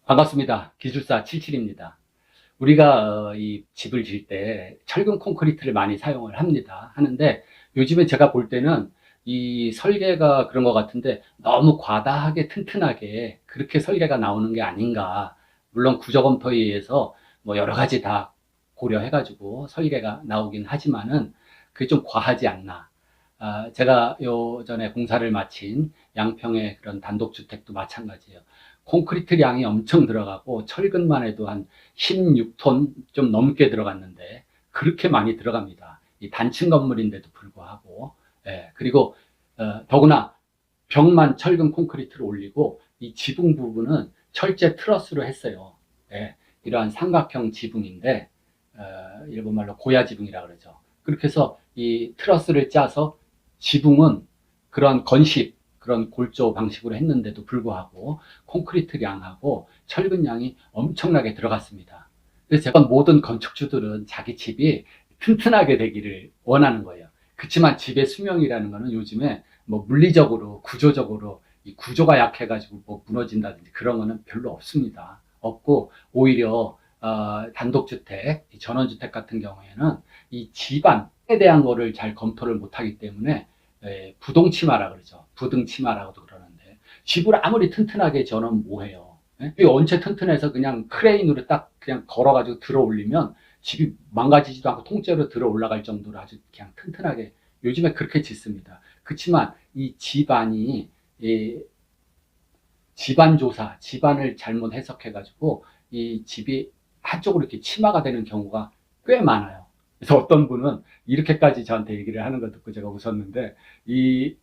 반갑습니다. 기술사 77입니다. 우리가 이 집을 질 때 철근 콘크리트를 많이 사용을 합니다. 하는데 요즘에 제가 볼 때는 이 설계가 그런 것 같은데 너무 과다하게 튼튼하게 그렇게 설계가 나오는 게 아닌가. 물론 구조검토에 의해서 뭐 여러 가지 다 고려해가지고 설계가 나오긴 하지만은 그게 좀 과하지 않나. 제가 요 전에 공사를 마친 양평의 그런 단독주택도 마찬가지예요. 콘크리트 양이 엄청 들어가고 철근만 해도 한 16톤 좀 넘게 들어갔는데 그렇게 많이 들어갑니다. 이 단층 건물인데도 불구하고. 예, 그리고 더구나 벽만 철근 콘크리트를 올리고 이 지붕 부분은 철제 트러스로 했어요. 예, 이러한 삼각형 지붕인데 일본말로 고야 지붕이라 그러죠. 그렇게 해서 이 트러스를 짜서 지붕은 그런 건식 그런 골조 방식으로 했는데도 불구하고 콘크리트 양하고 철근 양이 엄청나게 들어갔습니다. 그래서 제가 모든 건축주들은 자기 집이 튼튼하게 되기를 원하는 거예요. 그렇지만 집의 수명이라는 거는 요즘에 뭐 물리적으로 구조적으로 이 구조가 약해가지고 뭐 무너진다든지 그런 거는 별로 없습니다. 없고 오히려 단독주택, 전원주택 같은 경우에는 이 집안에 대한 거를 잘 검토를 못하기 때문에 부동치마라 그러죠. 부등치마라고도 그러는데 집을 아무리 튼튼하게 저는 뭐해요. 이 원체 튼튼해서 그냥 크레인으로 딱 그냥 걸어가지고 들어 올리면 집이 망가지지도 않고 통째로 들어 올라갈 정도로 아주 그냥 튼튼하게 요즘에 그렇게 짓습니다. 그렇지만 이 집안이 이 집안 조사, 집안을 잘못 해석해가지고 이 집이 한쪽으로 이렇게 치마가 되는 경우가 꽤 많아요. 그래서 어떤 분은 이렇게까지 저한테 얘기를 하는 거 듣고 제가 웃었는데 이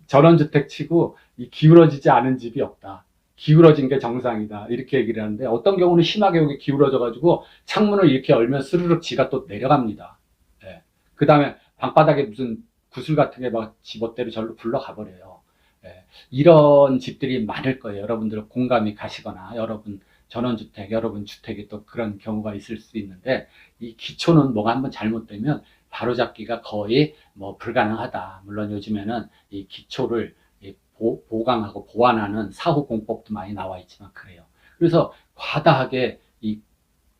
전원주택 치고 이 기울어지지 않은 집이 없다. 기울어진 게 정상이다. 이렇게 얘기를 하는데 어떤 경우는 심하게 여기 기울어져가지고 창문을 이렇게 열면 스르륵 지가 또 내려갑니다. 예. 그 다음에 방바닥에 무슨 구슬 같은 게 막 집어대로 절로 굴러가 버려요. 예. 이런 집들이 많을 거예요. 여러분들 공감이 가시거나 여러분 전원주택, 여러분 주택이 또 그런 경우가 있을 수 있는데 이 기초는 뭐가 한번 잘못되면 바로잡기가 거의 뭐 불가능하다. 물론 요즘에는 이 기초를 보강하고 보완하는 사후 공법도 많이 나와 있지만 그래요. 그래서 과다하게 이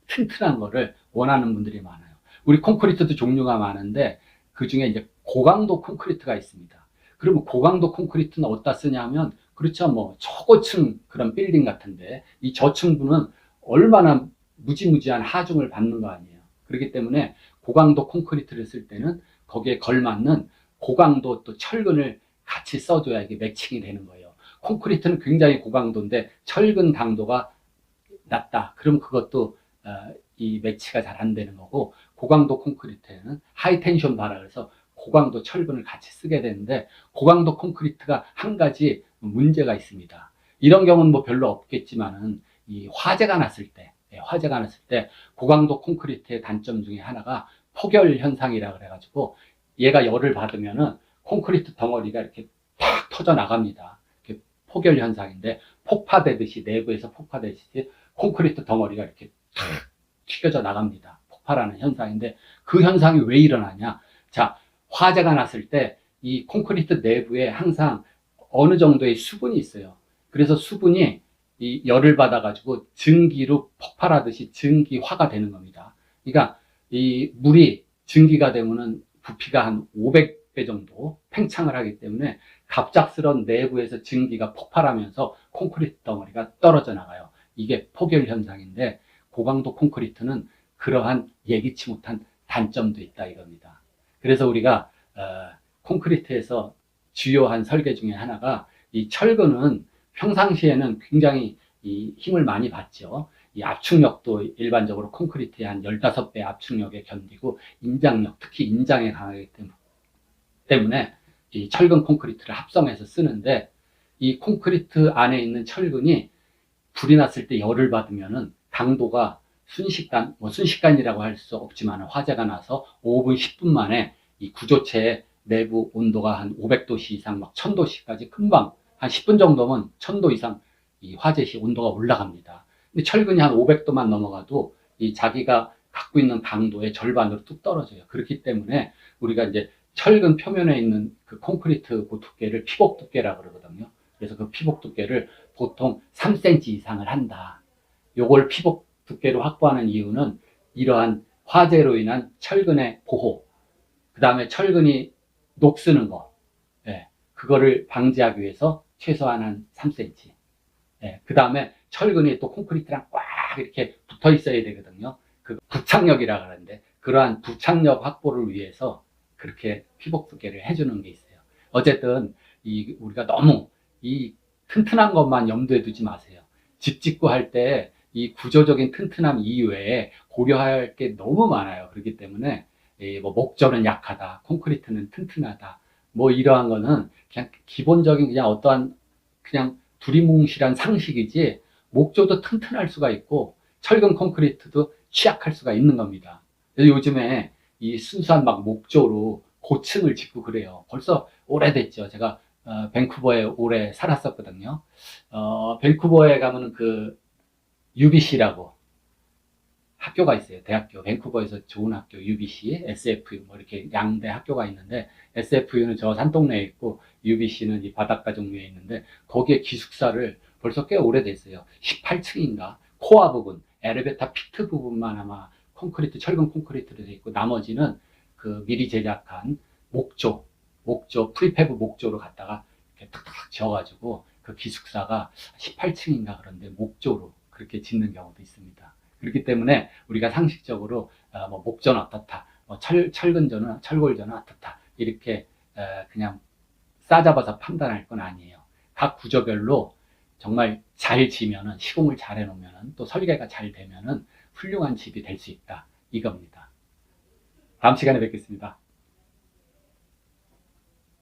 튼튼한 거를 원하는 분들이 많아요. 우리 콘크리트도 종류가 많은데 그 중에 이제 고강도 콘크리트가 있습니다. 그러면 고강도 콘크리트는 어디다 쓰냐면 그렇죠. 뭐 초고층 그런 빌딩 같은데 이 저층부는 얼마나 무지무지한 하중을 받는 거 아니에요. 그렇기 때문에 고강도 콘크리트를 쓸 때는 거기에 걸맞는 고강도 또 철근을 같이 써줘야 이게 매칭이 되는 거예요. 콘크리트는 굉장히 고강도인데 철근 강도가 낮다. 그럼 그것도 이 매치가 잘 안 되는 거고 고강도 콘크리트에는 하이텐션 바라 그래서 고강도 철근을 같이 쓰게 되는데 고강도 콘크리트가 한 가지 문제가 있습니다. 이런 경우는 뭐 별로 없겠지만은 이 화재가 났을 때 고강도 콘크리트의 단점 중에 하나가 폭열 현상이라 그래가지고 얘가 열을 받으면은 콘크리트 덩어리가 이렇게 팍 터져 나갑니다. 폭열 현상인데 폭파되듯이 내부에서 폭파되듯이 콘크리트 덩어리가 이렇게 탁 튀겨져 나갑니다. 폭발하는 현상인데 그 현상이 왜 일어나냐? 자, 화재가 났을 때 이 콘크리트 내부에 항상 어느 정도의 수분이 있어요. 그래서 수분이 이 열을 받아가지고 증기로 폭발하듯이 증기화가 되는 겁니다. 그러니까 이 물이 증기가 되면은 부피가 한 500배 정도 팽창을 하기 때문에 갑작스런 내부에서 증기가 폭발하면서 콘크리트 덩어리가 떨어져 나가요. 이게 폭열 현상인데 고강도 콘크리트는 그러한 예기치 못한 단점도 있다 이겁니다. 그래서 우리가 콘크리트에서 주요한 설계 중에 하나가 이 철근은 평상시에는 굉장히 이 힘을 많이 받죠. 이 압축력도 일반적으로 콘크리트의 한 15배 압축력에 견디고 인장력, 특히 인장에 강하기 때문에 이 철근 콘크리트를 합성해서 쓰는데 이 콘크리트 안에 있는 철근이 불이 났을 때 열을 받으면은 강도가 순식간이라고 할 수 없지만 화재가 나서 5분, 10분 만에 이 구조체의 내부 온도가 한 500도씨 이상, 막 1000도씨까지 금방 한 10분 정도면 1000도 이상 이 화재 시 온도가 올라갑니다. 근데 철근이 한 500도만 넘어가도 이 자기가 갖고 있는 강도의 절반으로 뚝 떨어져요. 그렇기 때문에 우리가 이제 철근 표면에 있는 그 콘크리트 그 두께를 피복 두께라고 그러거든요. 그래서 그 피복 두께를 보통 3cm 이상을 한다. 요걸 피복 두께로 확보하는 이유는 이러한 화재로 인한 철근의 보호, 그 다음에 철근이 녹쓰는 거, 예, 그거를 방지하기 위해서 최소한 한 3cm. 예, 그 다음에 철근이 또 콘크리트랑 꽉 이렇게 붙어 있어야 되거든요. 그 부착력이라 그러는데, 그러한 부착력 확보를 위해서 그렇게 피복 두께를 해주는 게 있어요. 어쨌든 우리가 너무 이 튼튼한 것만 염두에 두지 마세요. 집 짓고 할 때 이 구조적인 튼튼함 이외에 고려할 게 너무 많아요. 그렇기 때문에 뭐 목조는 약하다, 콘크리트는 튼튼하다, 뭐 이러한 거는 그냥 기본적인 그냥 어떠한 그냥 두리뭉실한 상식이지, 목조도 튼튼할 수가 있고 철근 콘크리트도 취약할 수가 있는 겁니다. 그래서 요즘에 이 순수한 막 목조로 고층을 짓고 그래요. 벌써 오래됐죠. 제가 밴쿠버에 오래 살았었거든요. 밴쿠버에 가면은 그 UBC라고 학교가 있어요. 대학교. 밴쿠버에서 좋은 학교 UBC, SFU 뭐 이렇게 양대 학교가 있는데, SFU는 저 산동네에 있고 UBC는 이 바닷가 종류에 있는데, 거기에 기숙사를 벌써 꽤 오래됐어요. 18층인가 코어 부분, 엘리베이터 피트 부분만 아마 콘크리트, 철근 콘크리트로 돼 있고, 나머지는 그 미리 제작한 목조 프리패브 목조로 갖다가 이렇게 탁탁 지어가지고, 그 기숙사가 18층인가 그런데 목조로 그렇게 짓는 경우도 있습니다. 그렇기 때문에 우리가 상식적으로 뭐 목조는 어떻다, 뭐 철근조는 철골조는 어떻다, 이렇게 그냥 싸잡아서 판단할 건 아니에요. 각 구조별로 정말 잘 지면은, 시공을 잘 해놓으면은, 또 설계가 잘 되면은 훌륭한 집이 될 수 있다, 이겁니다. 다음 시간에 뵙겠습니다.